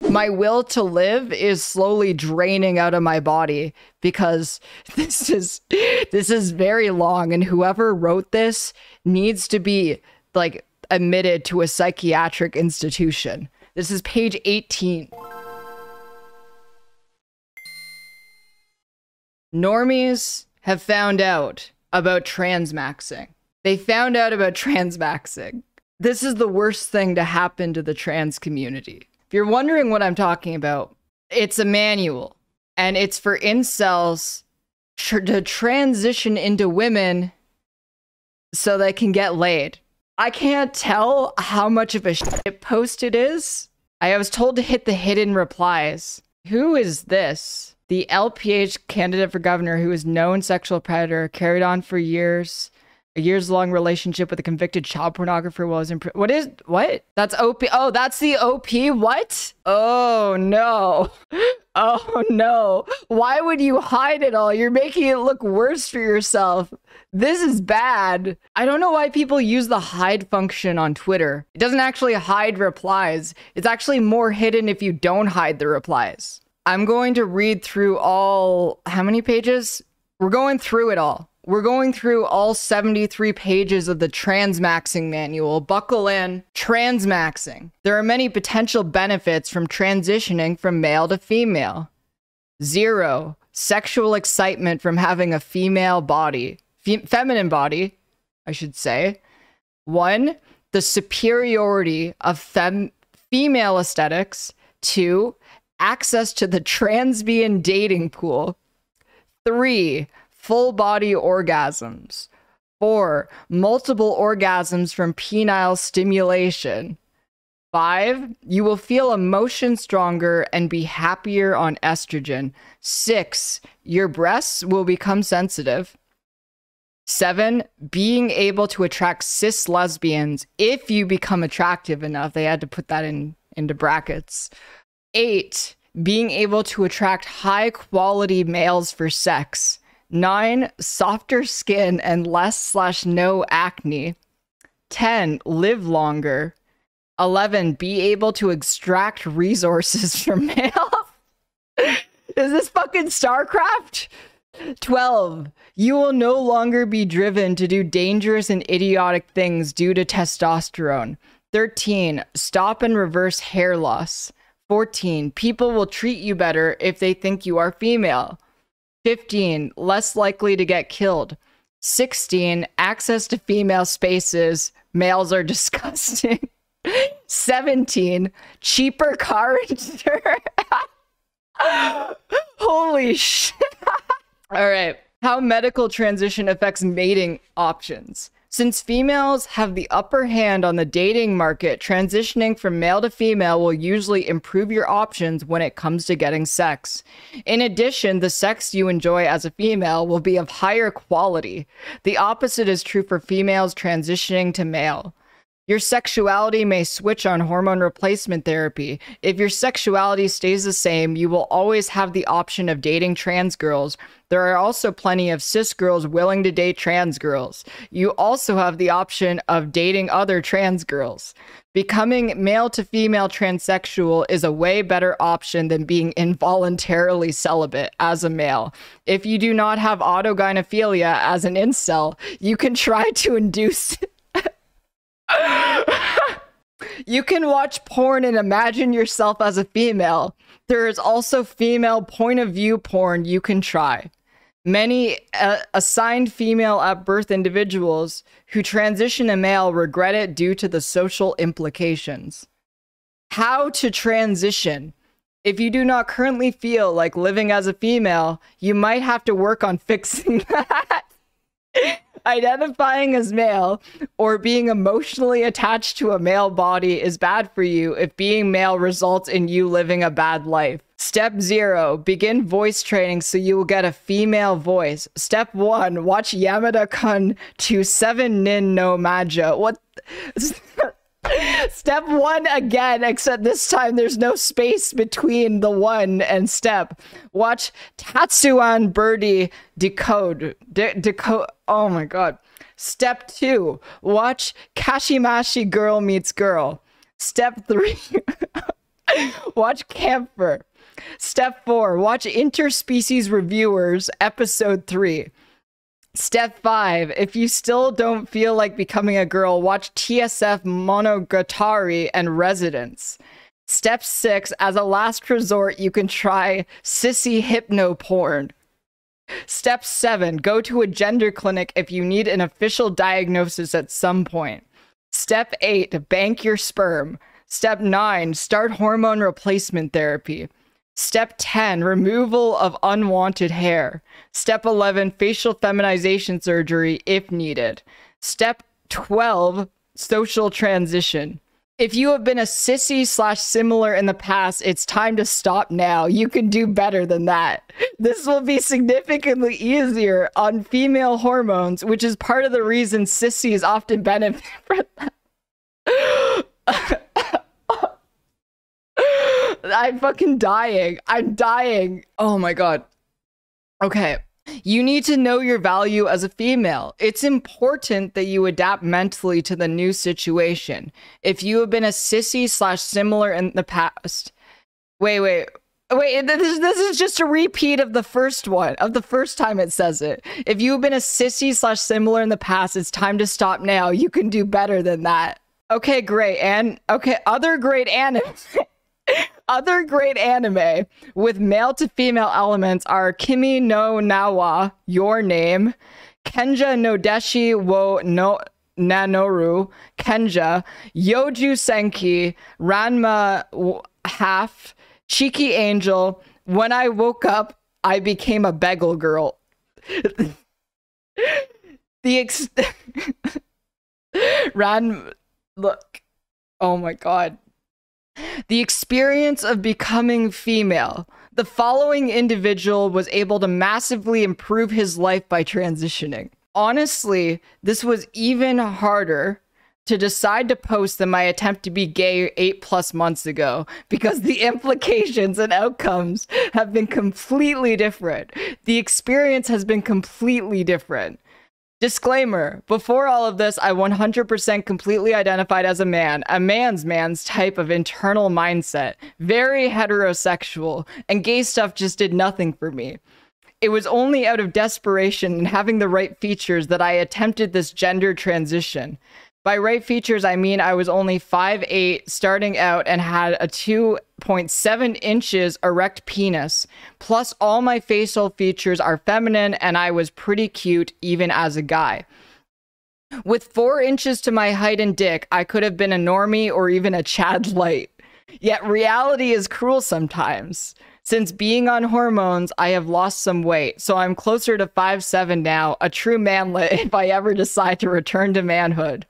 My will to live is slowly draining out of my body because this is very long, and whoever wrote this needs to be like admitted to a psychiatric institution. This is page 18. Normies have found out about transmaxing. They found out about transmaxing. This is the worst thing to happen to the trans community. If you're wondering what I'm talking about, it's a manual, and it's for incels to transition into women so they can get laid. I can't tell how much of a shit post it is. I was told to hit the hidden replies. Who is this? The LPH candidate for governor who is known sexual predator, carried on for years. A years-long relationship with a convicted child pornographer while in prison. What? That's OP. Oh, that's the OP? What? Oh, no. Oh, no. Why would you hide it all? You're making it look worse for yourself. This is bad. I don't know why people use the hide function on Twitter. It doesn't actually hide replies. It's actually more hidden if you don't hide the replies. I'm going to read through all... How many pages? We're going through it all. We're going through all 73 pages of the transmaxing manual. Buckle in. Transmaxing. There are many potential benefits from transitioning from male to female. 0. Sexual excitement from having a female body. Feminine body, I should say. 1. The superiority of female aesthetics. 2. Access to the transbian dating pool. 3. Full body orgasms. 4. Multiple orgasms from penile stimulation. 5. You will feel emotion stronger and be happier on estrogen. 6. Your breasts will become sensitive. 7. Being able to attract cis lesbians if you become attractive enough. They had to put that into brackets. 8. Being able to attract high quality males for sex. 9. Softer skin and less/no acne. 10. Live longer. 11. Be able to extract resources from males. Is this fucking StarCraft? 12. You will no longer be driven to do dangerous and idiotic things due to testosterone. 13. Stop and reverse hair loss. 14. People will treat you better if they think you are female. 15. Less likely to get killed. 16. Access to female spaces. Males are disgusting. 17. Cheaper car insurance. Holy shit. All right. How medical transition affects mating options. Since females have the upper hand on the dating market, transitioning from male to female will usually improve your options when it comes to getting sex. In addition, the sex you enjoy as a female will be of higher quality. The opposite is true for females transitioning to male. Your sexuality may switch on hormone replacement therapy. If your sexuality stays the same, you will always have the option of dating trans girls. There are also plenty of cis girls willing to date trans girls. You also have the option of dating other trans girls. Becoming male to female transsexual is a way better option than being involuntarily celibate as a male. If you do not have autogynephilia as an incel, you can try to induce... You can watch porn and imagine yourself as a female. There is also female point of view porn you can try. Many assigned female at birth individuals who transition to male regret it due to the social implications. How to transition. If you do not currently feel like living as a female, you might have to work on fixing that. Identifying as male or being emotionally attached to a male body is bad for you if being male results in you living a bad life. Step 0, begin voice training so you will get a female voice. Step 1, watch Yamada-kun to 7 nin no maja. What? Step 1 again, except this time there's no space between the 1 and step. Watch Tatsuan Birdie decode. Decode. Oh my god. Step 2. Watch Kashimashi Girl Meets Girl. Step 3. Watch Camphor. Step 4, watch Interspecies Reviewers, episode 3. Step 5, if you still don't feel like becoming a girl, watch TSF Monogatari and Residence. Step 6, as a last resort, you can try sissy hypno porn. Step 7, go to a gender clinic if you need an official diagnosis at some point. Step 8, bank your sperm. Step 9, start hormone replacement therapy. Step 10, removal of unwanted hair. Step 11, facial feminization surgery if needed. Step 12, social transition. If you have been a sissy / similar in the past, it's time to stop now. You can do better than that. This will be significantly easier on female hormones, which is part of the reason sissies often benefit from that. I'm fucking dying. I'm dying. Oh my god. Okay. You need to know your value as a female. It's important that you adapt mentally to the new situation. If you have been a sissy / similar in the past. Wait. This is just a repeat of the first one, of the first time it says it. If you've been a sissy / similar in the past, it's time to stop now. You can do better than that. Okay, great. And okay, other great anime. Other great anime with male to female elements are Kimi no Nawa, Your Name, Kenja no Deshi wo no Nanoru, Kenja, Yoju Senki, Ranma Half, Cheeky Angel, When I Woke Up, I Became a Bagel Girl. Look. Oh my god. The experience of becoming female. The following individual was able to massively improve his life by transitioning. Honestly, this was even harder to decide to post than my attempt to be gay 8+ months ago, because the implications and outcomes have been completely different. The experience has been completely different. Disclaimer, before all of this, I 100% completely identified as a man, man's type of internal mindset, very heterosexual, and gay stuff just did nothing for me. It was only out of desperation and having the right features that I attempted this gender transition. By right features, I mean I was only 5'8", starting out, and had a 2.7 inches erect penis. Plus, all my facial features are feminine, and I was pretty cute even as a guy. With 4 inches to my height and dick, I could have been a normie or even a Chad Light. Yet reality is cruel sometimes. Since being on hormones, I have lost some weight, so I'm closer to 5'7" now, a true manlet if I ever decide to return to manhood.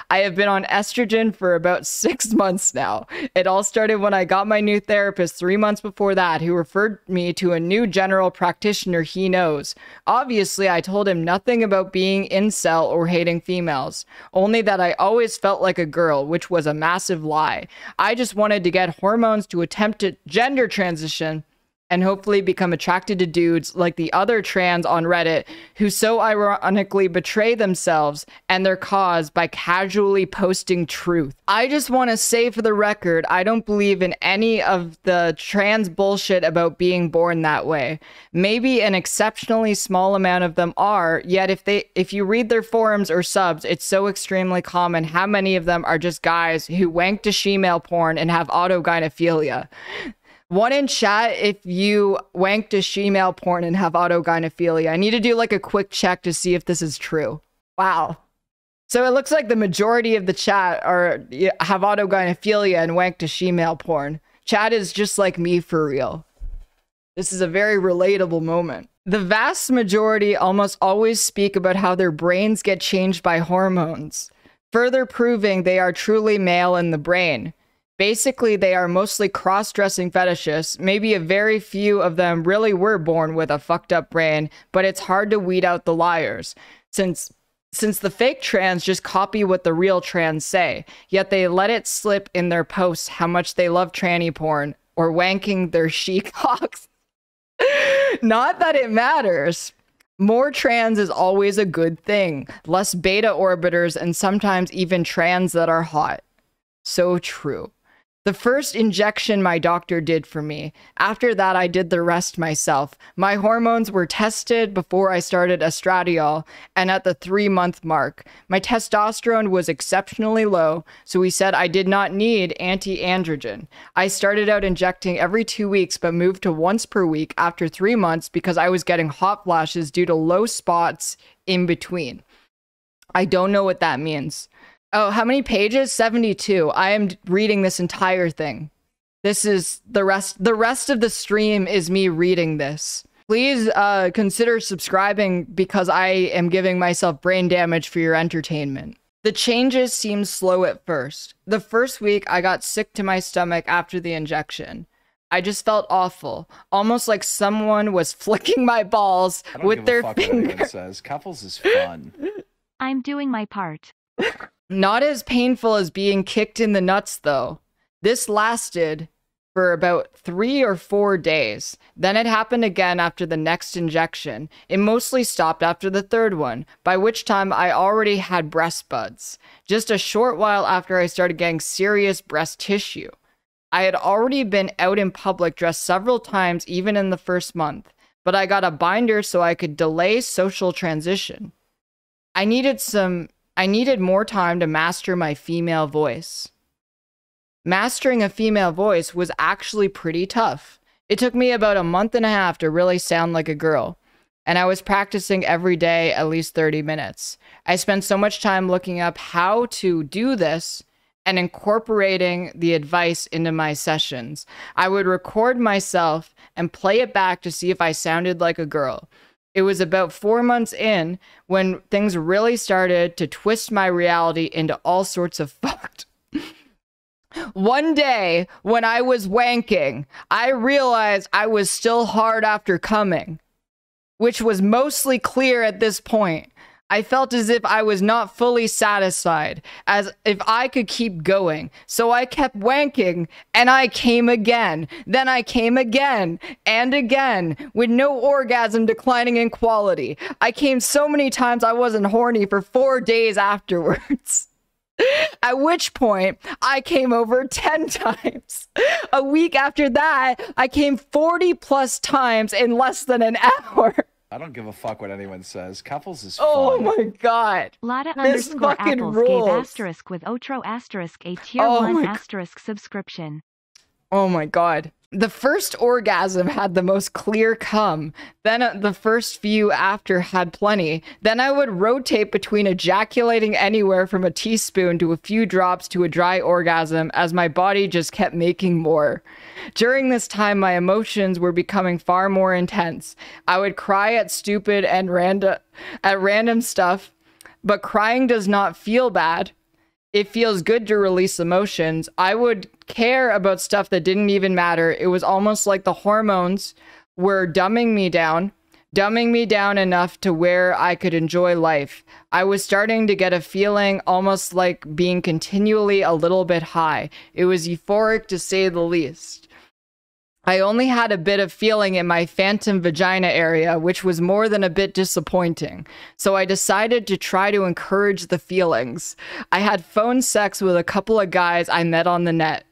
I have been on estrogen for about 6 months now. It all started when I got my new therapist 3 months before that, who referred me to a new general practitioner he knows. Obviously, I told him nothing about being incel or hating females, only that I always felt like a girl, which was a massive lie. I just wanted to get hormones to attempt a gender transition and hopefully become attracted to dudes like the other trans on Reddit who so ironically betray themselves and their cause by casually posting truth. I just want to say for the record, I don't believe in any of the trans bullshit about being born that way. Maybe an exceptionally small amount of them are, yet if you read their forums or subs, it's so extremely common how many of them are just guys who wank to shemale porn and have autogynephilia. One in chat if you wank to shemale porn and have autogynephilia. I need to do like a quick check to see if this is true. Wow. So it looks like the majority of the chat have autogynephilia and wank to shemale porn. Chat is just like me for real. This is a very relatable moment. The vast majority almost always speak about how their brains get changed by hormones, further proving they are truly male in the brain. Basically, they are mostly cross-dressing fetishists. Maybe a very few of them really were born with a fucked up brain, but it's hard to weed out the liars, since the fake trans just copy what the real trans say, yet they let it slip in their posts how much they love tranny porn or wanking their she-cocks. Not that it matters. More trans is always a good thing. Less beta orbiters and sometimes even trans that are hot. So true. The first injection my doctor did for me. After that, I did the rest myself. My hormones were tested before I started estradiol and at the 3-month mark. My testosterone was exceptionally low, so he said I did not need anti-androgen. I started out injecting every 2 weeks, but moved to once per week after 3 months because I was getting hot flashes due to low spots in between. I don't know what that means. Oh, how many pages? 72. I am reading this entire thing. This is the rest. The rest of the stream is me reading this. Please consider subscribing because I am giving myself brain damage for your entertainment. The changes seemed slow at first. The first week, I got sick to my stomach after the injection. I just felt awful, almost like someone was flicking my balls with their finger. Keffals is fun. I'm doing my part. Not as painful as being kicked in the nuts, though. This lasted for about 3 or 4 days. Then it happened again after the next injection. It mostly stopped after the 3rd one, by which time I already had breast buds. Just a short while after I started getting serious breast tissue. I had already been out in public dressed several times, even in the first month, but I got a binder so I could delay social transition. I needed more time to master my female voice. Mastering a female voice was actually pretty tough. It took me about a month and a half to really sound like a girl, and I was practicing every day at least 30 minutes. I spent so much time looking up how to do this and incorporating the advice into my sessions. I would record myself and play it back to see if I sounded like a girl. It was about 4 months in when things really started to twist my reality into all sorts of fucked. One day, when I was wanking, I realized I was still hard after coming, which was mostly clear at this point. I felt as if I was not fully satisfied, as if I could keep going. So I kept wanking, and I came again. Then I came again, and again, with no orgasm declining in quality. I came so many times I wasn't horny for 4 days afterwards. At which point, I came over 10 times. A week after that, I came 40 plus times in less than an hour. I don't give a fuck what anyone says. Keffals is fun. Oh my god. Lada This _ fucking apples rules. gave asterisk with Otro asterisk a tier Oh 1 my asterisk subscription. Oh my god. The first orgasm had the most clear cum. Then the first few after had plenty. Then I would rotate between ejaculating anywhere from a teaspoon to a few drops to a dry orgasm as my body just kept making more. During this time, my emotions were becoming far more intense. I would cry at stupid and random stuff, but crying does not feel bad. It feels good to release emotions. I would care about stuff that didn't even matter. It was almost like the hormones were dumbing me down enough to where I could enjoy life. I was starting to get a feeling almost like being continually a little bit high. It was euphoric to say the least. I only had a bit of feeling in my phantom vagina area, which was more than a bit disappointing. So I decided to try to encourage the feelings. I had phone sex with a couple of guys I met on the net.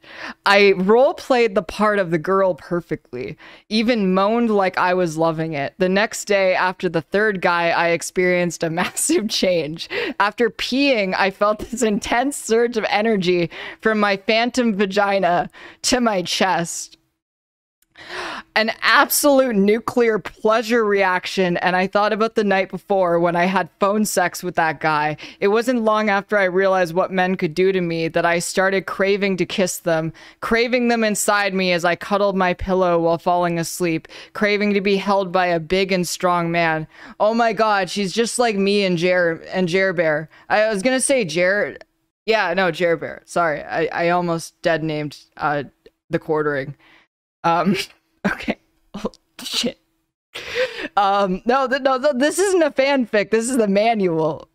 I role-played the part of the girl perfectly, even moaned like I was loving it. The next day, after the 3rd guy, I experienced a massive change. After peeing, I felt this intense surge of energy from my phantom vagina to my chest. An absolute nuclear pleasure reaction, and I thought about the night before when I had phone sex with that guy. It wasn't long after I realized what men could do to me that I started craving to kiss them, craving them inside me as I cuddled my pillow while falling asleep, craving to be held by a big and strong man. Oh my god, she's just like me and Jer Bear. I was gonna say Jer Bear. Sorry, I almost dead named the quartering. Okay. Oh, shit. No, this isn't a fanfic. This is the manual.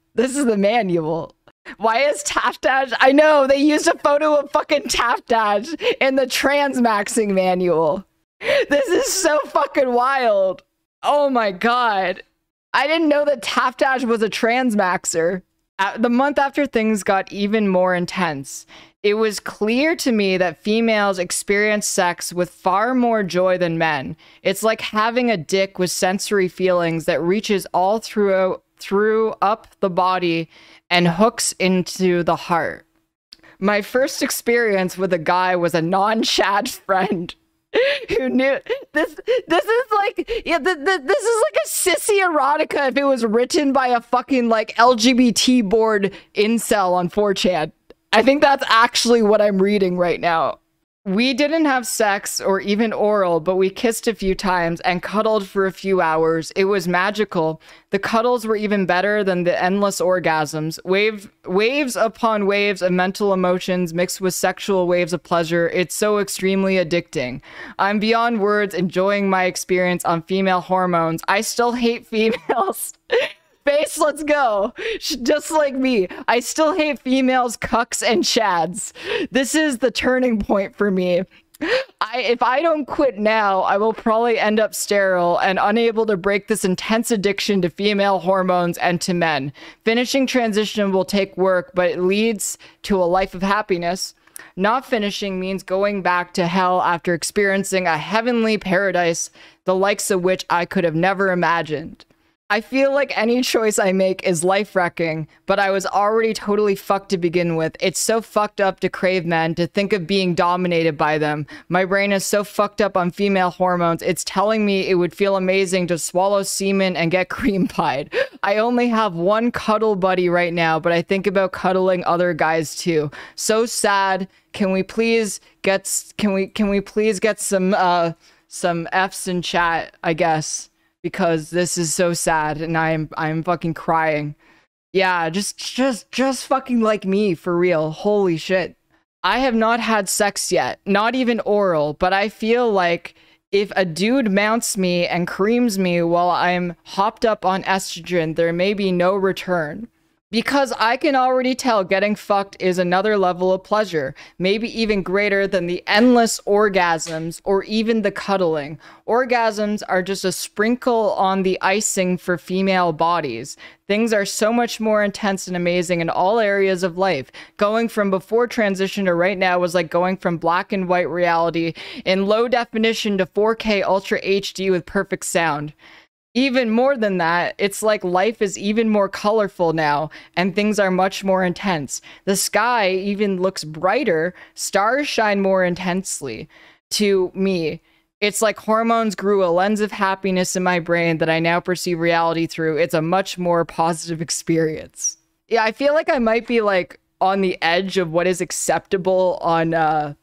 Why is Taftage? I know, they used a photo of fucking Taftage in the transmaxing manual. This is so fucking wild. Oh my god. I didn't know that Taftage was a transmaxer. The month after things got even more intense, it was clear to me that females experience sex with far more joy than men. It's like having a dick with sensory feelings that reaches all through up the body and hooks into the heart. My first experience with a guy was a non-Chad friend who knew this is like, yeah, this is like a sissy erotica if it was written by a fucking like LGBT board incel on 4chan. I think that's actually what I'm reading right now. We didn't have sex or even oral, but we kissed a few times and cuddled for a few hours. It was magical. The cuddles were even better than the endless orgasms. Waves upon waves of mental emotions mixed with sexual waves of pleasure. It's so extremely addicting. I'm beyond words enjoying my experience on female hormones. I still hate females. Face, let's go. Just like me, I still hate females, cucks, and chads. This is the turning point for me. If I don't quit now, I will probably end up sterile and unable to break this intense addiction to female hormones and to men. Finishing transition will take work, but it leads to a life of happiness. Not finishing means going back to hell after experiencing a heavenly paradise, the likes of which I could have never imagined. I feel like any choice I make is life-wrecking, but I was already totally fucked to begin with. It's so fucked up to crave men, to think of being dominated by them. My brain is so fucked up on female hormones, it's telling me it would feel amazing to swallow semen and get cream pied. I only have one cuddle buddy right now, but I think about cuddling other guys too. So sad. Can we please get some F's in chat, I guess? Because this is so sad and I'm fucking crying. Yeah, just fucking like me, for real. Holy shit. I have not had sex yet, not even oral, but I feel like if a dude mounts me and creams me while I'm hopped up on estrogen, there may be no return. Because I can already tell getting fucked is another level of pleasure, maybe even greater than the endless orgasms or even the cuddling. Orgasms are just a sprinkle on the icing for female bodies. Things are so much more intense and amazing in all areas of life. Going from before transition to right now was like going from black and white reality in low definition to 4K Ultra HD with perfect sound. Even more than that, it's like life is even more colorful now, and things are much more intense. The sky even looks brighter, stars shine more intensely. To me, it's like hormones grew a lens of happiness in my brain that I now perceive reality through. It's a much more positive experience. Yeah, I feel like I might be like on the edge of what is acceptable on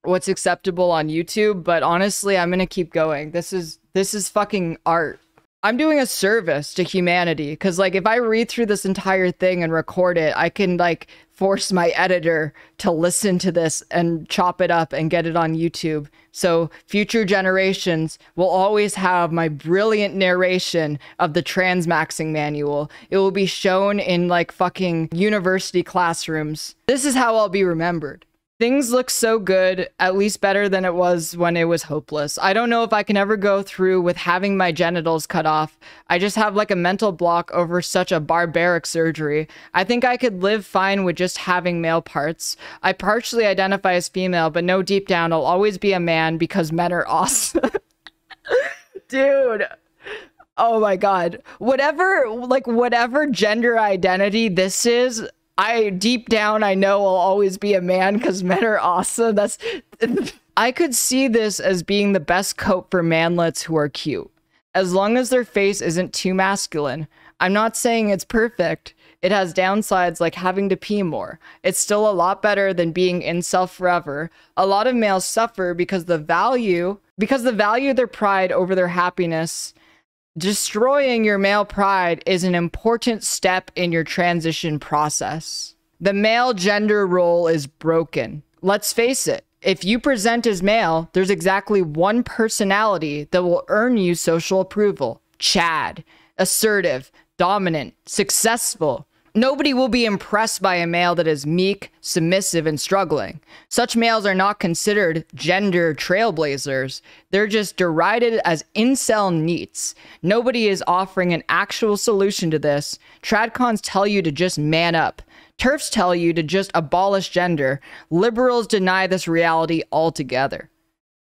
what's acceptable on YouTube, but honestly, I'm gonna keep going. This is fucking art. I'm doing a service to humanity, because like if I read through this entire thing and record it, I can like force my editor to listen to this and chop it up and get it on YouTube. So future generations will always have my brilliant narration of the transmaxing manual. It will be shown in like fucking university classrooms. This is how I'll be remembered. Things look so good, at least better than it was when it was hopeless. I don't know if I can ever go through with having my genitals cut off. I just have like a mental block over such a barbaric surgery. I think I could live fine with just having male parts. I partially identify as female, but no, deep down, I'll always be a man because men are awesome. Dude. Oh my God. Whatever gender identity this is, deep down, I know I'll always be a man because men are awesome. I could see this as being the best coat for manlets who are cute. As long as their face isn't too masculine. I'm not saying it's perfect. It has downsides like having to pee more. It's still a lot better than being incel forever. A lot of males suffer because the value their pride over their happiness. Destroying your male pride is an important step in your transition process. The male gender role is broken. Let's face it, if you present as male, there's exactly one personality that will earn you social approval. Chad. Assertive. Dominant. Successful. Nobody will be impressed by a male that is meek, submissive, and struggling. Such males are not considered gender trailblazers. They're just derided as incel neats. Nobody is offering an actual solution to this. Tradcons tell you to just man up. TERFs tell you to just abolish gender. Liberals deny this reality altogether.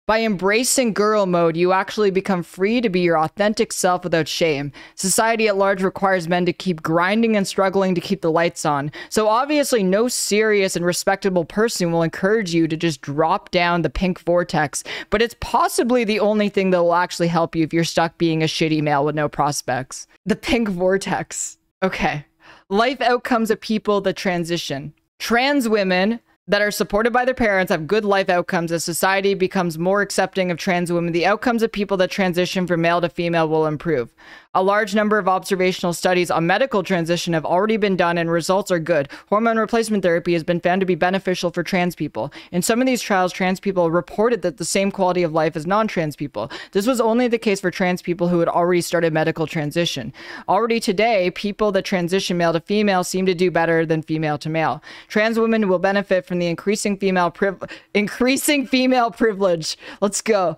By embracing girl mode, you actually become free to be your authentic self without shame. Society at large requires men to keep grinding and struggling to keep the lights on. So obviously no serious and respectable person will encourage you to just drop down the pink vortex, but it's possibly the only thing that will actually help you if you're stuck being a shitty male with no prospects. The pink vortex. Okay. Life outcomes of people that transition. Trans women that are supported by their parents have good life outcomes. As society becomes more accepting of trans women, the outcomes of people that transition from male to female will improve. A large number of observational studies on medical transition have already been done and results are good. Hormone replacement therapy has been found to be beneficial for trans people. In some of these trials, trans people reported that the same quality of life as non-trans people. This was only the case for trans people who had already started medical transition. Already today, people that transition male to female seem to do better than female to male. Trans women will benefit from the increasing female privilege. Let's go.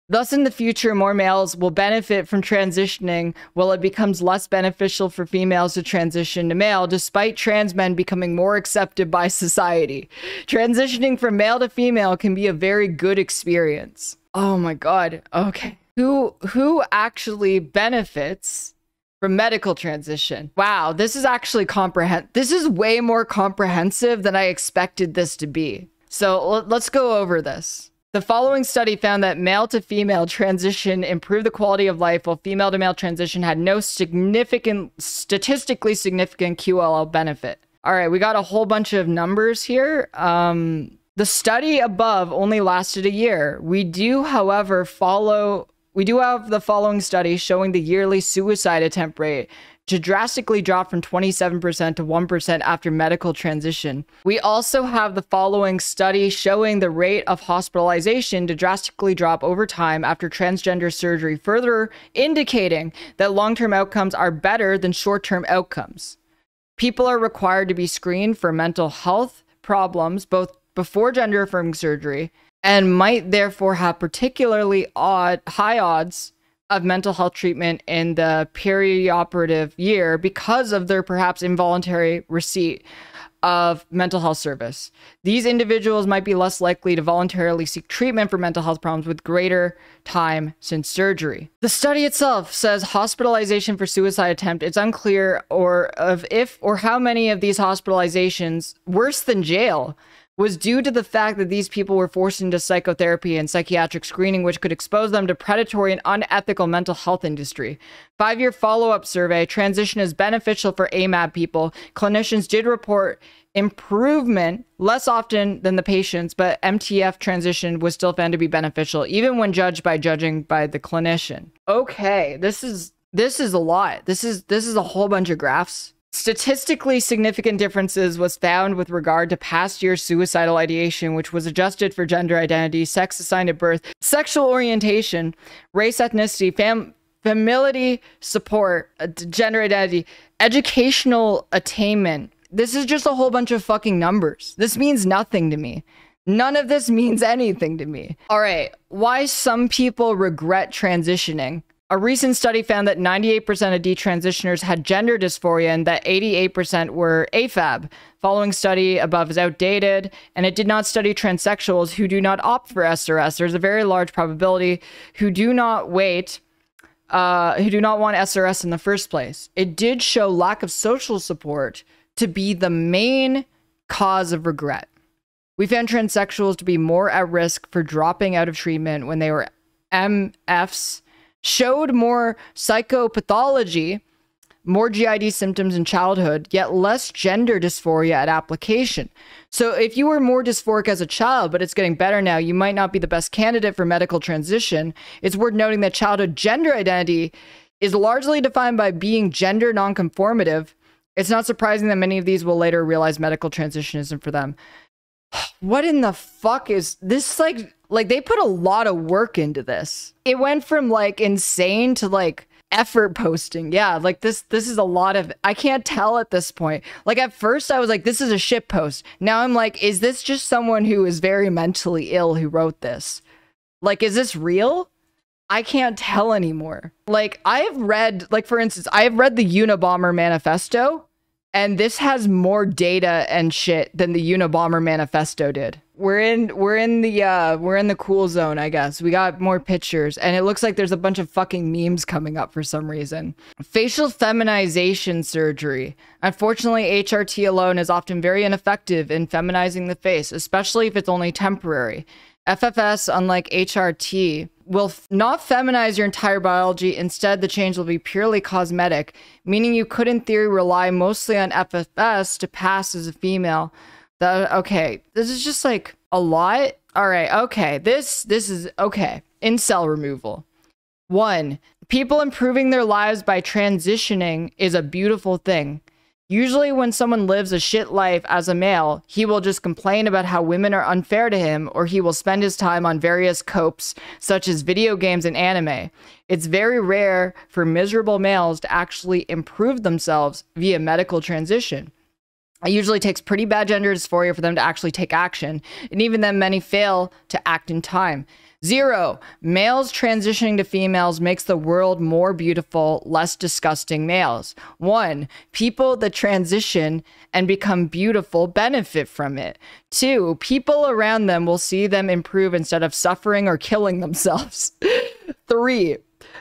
Thus, in the future, more males will benefit from transitioning while it becomes less beneficial for females to transition to male, despite trans men becoming more accepted by society. Transitioning from male to female can be a very good experience. Oh my God. Okay. Who actually benefits from medical transition? Wow, this is actually this is way more comprehensive than I expected this to be. So let's go over this. The following study found that male to female transition improved the quality of life, while female to male transition had no statistically significant QOL benefit. All right, we got a whole bunch of numbers here. The study above only lasted a year. We do, however, have the following study showing the yearly suicide attempt rate to drastically drop from 27% to 1% after medical transition. We also have the following study showing the rate of hospitalization to drastically drop over time after transgender surgery, further indicating that long-term outcomes are better than short-term outcomes. People are required to be screened for mental health problems both before gender-affirming surgery and might therefore have particularly high odds of mental health treatment in the perioperative year because of their perhaps involuntary receipt of mental health service. These individuals might be less likely to voluntarily seek treatment for mental health problems with greater time since surgery. The study itself says hospitalization for suicide attempt. It's unclear if or how many of these hospitalizations, worse than jail, was due to the fact that these people were forced into psychotherapy and psychiatric screening, which could expose them to predatory and unethical mental health industry. 5-year follow-up survey, transition is beneficial for AMAB people. Clinicians did report improvement less often than the patients, but MTF transition was still found to be beneficial, even when judging by the clinician. Okay, this is a lot. This is a whole bunch of graphs. Statistically significant differences was found with regard to past year suicidal ideation, which was adjusted for gender identity, sex assigned at birth, sexual orientation, race, ethnicity, familiarity, support, gender identity, educational attainment. This is just a whole bunch of fucking numbers. This means nothing to me. None of this means anything to me. All right, why some people regret transitioning. A recent study found that 98% of detransitioners had gender dysphoria and that 88% were AFAB. Following study above is outdated, and it did not study transsexuals who do not opt for SRS. There's a very large probability who do not want SRS in the first place. It did show lack of social support to be the main cause of regret. We found transsexuals to be more at risk for dropping out of treatment when they were MFs, showed more psychopathology, more GID symptoms in childhood, yet less gender dysphoria at application. So if you were more dysphoric as a child, but it's getting better now, you might not be the best candidate for medical transition. It's worth noting that childhood gender identity is largely defined by being gender nonconformative. It's not surprising that many of these will later realize medical transition isn't for them. What in the fuck is this? Like they put a lot of work into this. It went from like insane to like effort posting. Yeah, like this is a lot of, I can't tell at this point. Like at first I was like, this is a shit post. Now I'm like, is this just someone who is very mentally ill who wrote this? Like, is this real? I can't tell anymore. Like, I have read, like, for instance, I have read the Unabomber Manifesto, and this has more data and shit than the Unabomber Manifesto did. We're in the cool zone, I guess. We got more pictures, and it looks like there's a bunch of fucking memes coming up for some reason. Facial feminization surgery. Unfortunately, HRT alone is often very ineffective in feminizing the face, especially if it's only temporary. FFS, unlike HRT, will not feminize your entire biology. Instead, the change will be purely cosmetic, meaning you could, in theory, rely mostly on FFS to pass as a female. Okay, this is just like a lot. All right, okay, this is okay. Incel removal. 1. People improving their lives by transitioning is a beautiful thing. Usually when someone lives a shit life as a male, he will just complain about how women are unfair to him, or he will spend his time on various copes, such as video games and anime. It's very rare for miserable males to actually improve themselves via medical transition. It usually takes pretty bad gender dysphoria for them to actually take action, and even then many fail to act in time. 0. Males transitioning to females makes the world more beautiful, less disgusting males. 1. People that transition and become beautiful benefit from it. 2. People around them will see them improve instead of suffering or killing themselves. 3.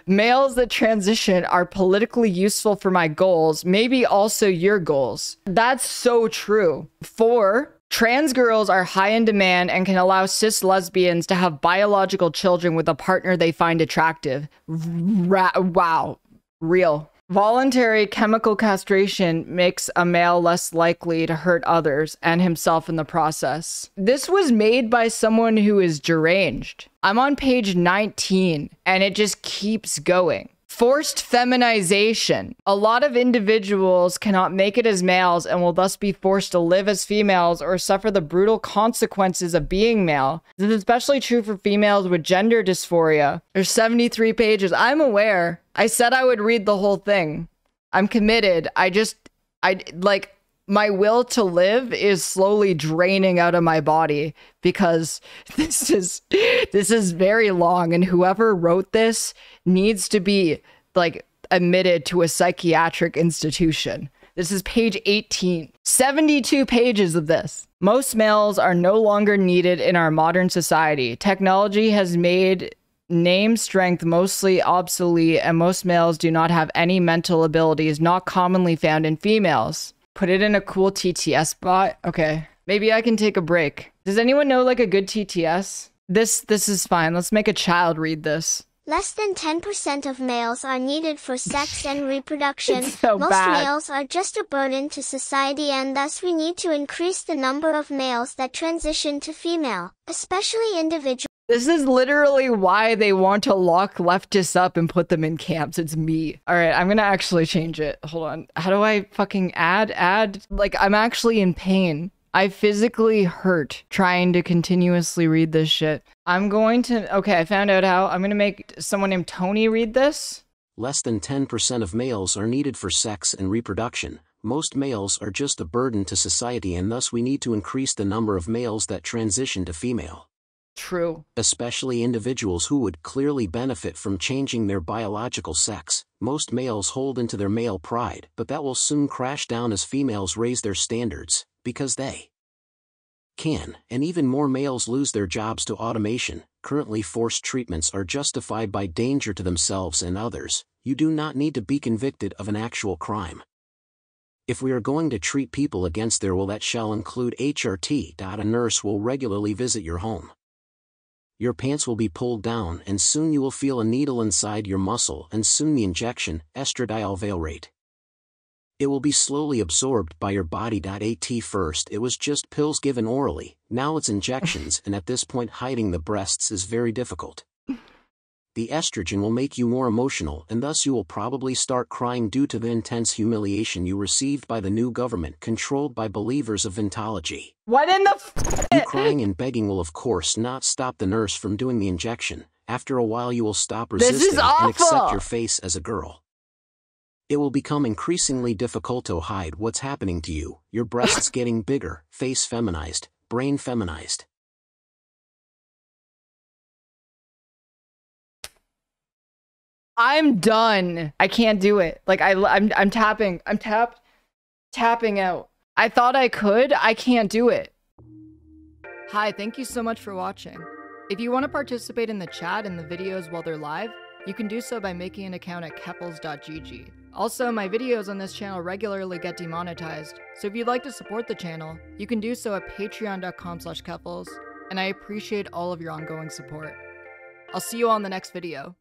Males that transition are politically useful for my goals, maybe also your goals. That's so true. 4. Trans girls are high in demand and can allow cis lesbians to have biological children with a partner they find attractive. Wow. Real. Voluntary chemical castration makes a male less likely to hurt others and himself in the process. This was made by someone who is deranged. I'm on page 19 and it just keeps going. Forced feminization. A lot of individuals cannot make it as males and will thus be forced to live as females or suffer the brutal consequences of being male. This is especially true for females with gender dysphoria. There's 73 pages. I'm aware. I said I would read the whole thing. I'm committed. My will to live is slowly draining out of my body because this is very long, and whoever wrote this needs to be like admitted to a psychiatric institution. This is page 18. 72 pages of this. Most males are no longer needed in our modern society. Technology has made name strength mostly obsolete, and most males do not have any mental abilities not commonly found in females. Put it in a cool TTS bot. Okay. Maybe I can take a break. Does anyone know like a good TTS? This is fine. Let's make a child read this. Less than 10% of males are needed for sex and reproduction. It's so Most bad. males are just a burden to society, and thus we need to increase the number of males that transition to female, especially individuals. This is literally why they want to lock leftists up and put them in camps. It's me. All right, I'm gonna actually change it. Hold on. How do I fucking add? Like, I'm actually in pain. I physically hurt trying to continuously read this shit. Okay, I found out how. I'm gonna make someone named Tony read this. Less than 10% of males are needed for sex and reproduction. Most males are just a burden to society, and thus we need to increase the number of males that transition to female. True. Especially individuals who would clearly benefit from changing their biological sex. Most males hold into their male pride, but that will soon crash down as females raise their standards, because they can, and even more males lose their jobs to automation. Currently, forced treatments are justified by danger to themselves and others. You do not need to be convicted of an actual crime. If we are going to treat people against their will, that shall include HRT. A nurse will regularly visit your home. Your pants will be pulled down, and soon you will feel a needle inside your muscle, and soon the injection, estradiol valrate. It will be slowly absorbed by your body. At first it was just pills given orally, now it's injections, and at this point hiding the breasts is very difficult. The estrogen will make you more emotional, and thus you will probably start crying due to the intense humiliation you received by the new government controlled by believers of Ventology. What in the You crying and begging will of course not stop the nurse from doing the injection. After a while you will stop resisting and accept your face as a girl. It will become increasingly difficult to hide what's happening to you, your breasts getting bigger, face feminized, brain feminized. I'm done. I can't do it. Like I'm tapping. I'm tapping out. I thought I could. I can't do it. Hi, thank you so much for watching. If you want to participate in the chat and the videos while they're live, you can do so by making an account at keffals.gg. Also, my videos on this channel regularly get demonetized, so if you'd like to support the channel, you can do so at patreon.com/keffals, and I appreciate all of your ongoing support. I'll see you all in the next video.